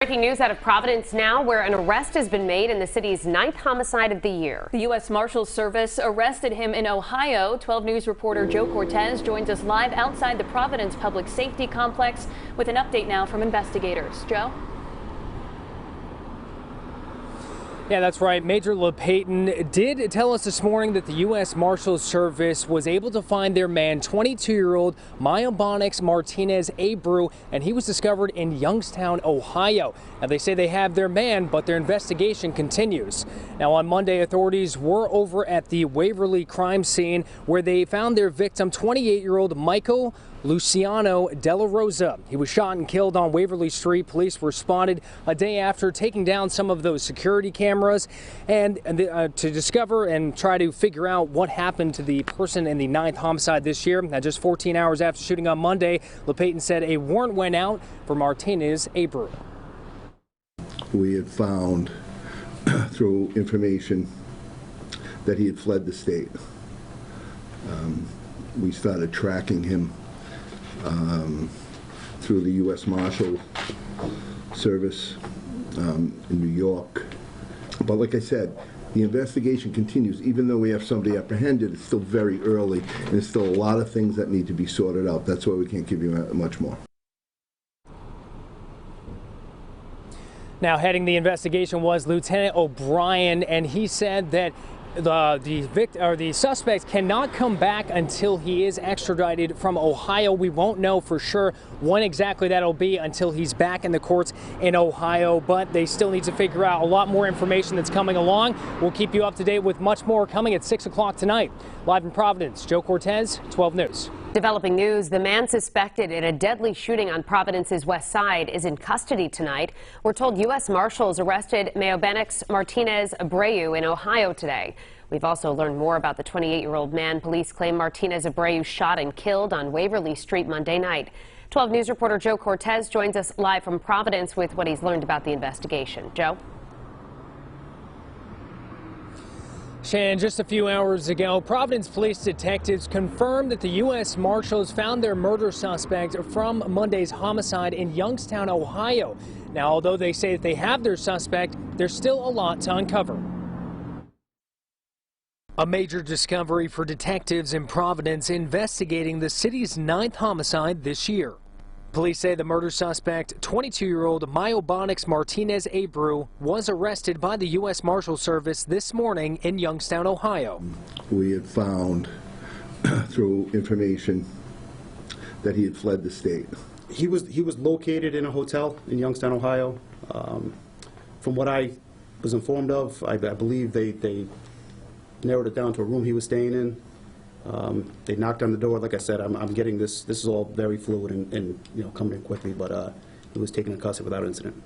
Breaking news out of Providence now, where an arrest has been made in the city's 9th homicide of the year. The U.S. Marshals Service arrested him in Ohio. 12 News reporter Joe Cortez joins us live outside the Providence Public Safety Complex with an update now from investigators. Joe? Yeah, that's right. Major Lapatin did tell us this morning that the U.S. Marshals Service was able to find their man, 22-year-old Mayobanex Martinez-Abreu, and he was discovered in Youngtown, Ohio. Now, they say they have their man, but their investigation continues. Now, on Monday, authorities were over at the Waverly crime scene where they found their victim, 28-year-old Michael Luciano Della Rosa. He was shot and killed on Waverly Street. Police were spotted a day after taking down some of those security cameras and to discover and try to figure out what happened to the person in the 9th homicide this year. Now, just 14 hours after shooting on Monday, Lapatin said a warrant went out for Martinez-Abreu. We had found through information that he had fled the state. We started tracking him through the U.S. Marshal Service in New York. But like I said, the investigation continues. Even though we have somebody apprehended, it's still very early, and there's still a lot of things that need to be sorted out. That's why we can't give you much more. Now, heading the investigation was Lieutenant O'Brien, and he said that the suspect cannot come back until he is extradited from Ohio. We won't know for sure when exactly that'll be until he's back in the courts in Ohio, but they still need to figure out a lot more information that's coming along. We'll keep you up to date with much more coming at 6 o'clock tonight. Live in Providence, Joe Cortez, 12 News. Developing news, the man suspected in a deadly shooting on Providence's west side is in custody tonight. We're told U.S. Marshals arrested Mayobanex Martinez-Abreu in Ohio today. We've also learned more about the 28-year-old man police claim Martinez-Abreu shot and killed on Waverly Street Monday night. 12 News reporter Joe Cortez joins us live from Providence with what he's learned about the investigation. Joe? Shannon, just a few hours ago, Providence police detectives confirmed that the U.S. Marshals found their murder suspect from Monday's homicide in Youngtown, Ohio. Now, although they say that they have their suspect, there's still a lot to uncover. A major discovery for detectives in Providence investigating the city's 9th homicide this year. Police say the murder suspect, 22-year-old Mayobanex Martinez-Abreu, was arrested by the U.S. Marshal Service this morning in Youngstown, Ohio. We had found through information that he had fled the state. He was located in a hotel in Youngstown, Ohio. From what I was informed of, I believe they narrowed it down to a room he was staying in. They knocked on the door. Like I said, I'm getting this. This is all very fluid and you know, coming in quickly. But he was taken in custody without incident.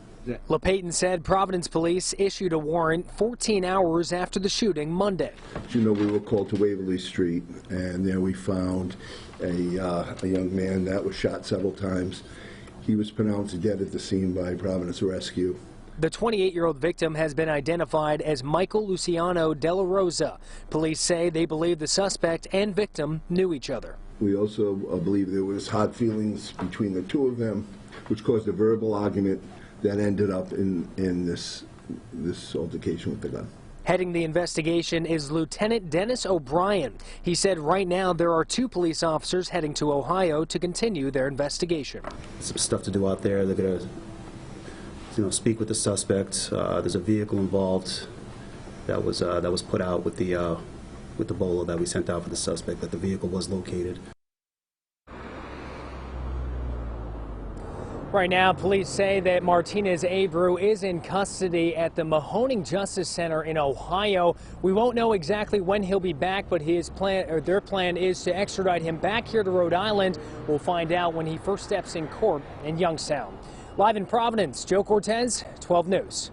Lapatin said Providence police issued a warrant 14 hours after the shooting Monday. You know, we were called to Waverly Street, and there we found a young man that was shot several times. He was pronounced dead at the scene by Providence Rescue. The 28-year-old victim has been identified as Michael Luciano Della Rosa. Police say they believe the suspect and victim knew each other. We also believe there was hard feelings between the two of them, which caused a verbal argument that ended up in this altercation with the gun. Heading the investigation is Lieutenant Dennis O'Brien. He said right now there are 2 police officers heading to Ohio to continue their investigation. Some stuff to do out there. They're going to speak with the suspect. There's a vehicle involved that was put out with the bolo that we sent out for the suspect, that the vehicle was located. Right now, police say that Martinez-Abreu is in custody at the Mahoning Justice Center in Ohio. We won't know exactly when he'll be back, but their plan is to extradite him back here to Rhode Island. We'll find out when he first steps in court in Youngstown. Live in Providence, Joe Cortez, 12 News.